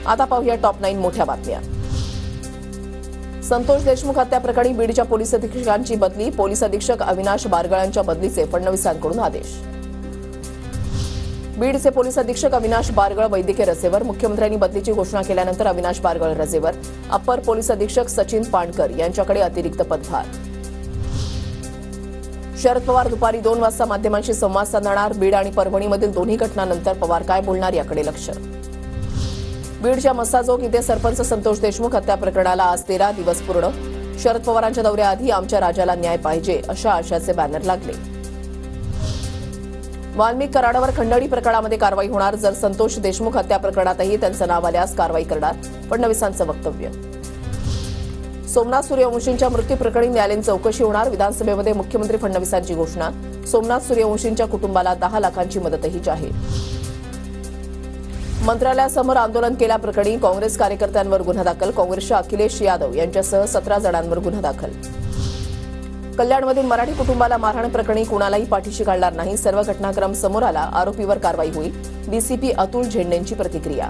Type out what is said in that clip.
आता पाहूया टॉप 9 मोठ्या बातम्या। संतोष देशमुख हत्या प्रकरणी बीडच्या पोलीस अधीक्षकांची बदली। पोलीस अधीक्षक अविनाश बारगळांच्या बदलीचे फडणवीसांकडून आदेश। बीडचे पोलीस अधीक्षक अविनाश बारगळ वैद्यकीय रजेवर। मुख्यमंत्र्यांनी बदलीची घोषणा केल्यानंतर अविनाश बारगळ रजेवर। अप्पर पोलीस अधीक्षक सचिन पाणकर यांच्याकडे अतिरिक्त पदभार। शरद पवार दुपारी 2 वाजता माध्यमांशी संवाद साधणार। बीड आणि परभणीमधील दोन्ही घटनांनंतर पवार काय बोलणार याकडे लक्ष। बीडच्या मस्साजोग इथे सरपंच संतोष देशमुख हत्या प्रकरणाला आज 13 दिवस पूर्ण। शरद पवारांच्या दौऱ्याआधी आमच्या राजाला न्याय पाहिजे अशा आशयाचे बॅनर लागले। वाल्मिक कराडावर खंडणी प्रकरणामध्ये कारवाई होणार। जर संतोष देशमुख हत्या प्रकरणातही त्यांचं नाव आल्यास कारवाई करणार, फडणवीसांचं वक्तव्य। सोमनाथ सूर्यवंशींच्या मृत्यू प्रकरणी न्यायालयीन चौकशी होणार। विधानसभेमध्ये मुख्यमंत्री फडणवीसांची घोषणा। सोमनाथ सूर्यवंशींच्या कुटुंबाला 10 लाखांची मदतही जाहीर। मंत्रालयासमोर आंदोलन केल्याप्रकरणी काँग्रेस कार्यकर्त्यांवर गुन्हा दाखल। काँग्रेसच्या अखिलेश यादव यांच्यासह 17 जणांवर गुन्हा दाखल। कल्याणमधील मराठी कुटुंबाला मारहाण प्रकरणी कुणालाही पाठीशी काढणार नाही। सर्व घटनाक्रम समोर आला, आरोपीवर कारवाई होईल। डीसीपी अतुल झेंडेंची प्रतिक्रिया।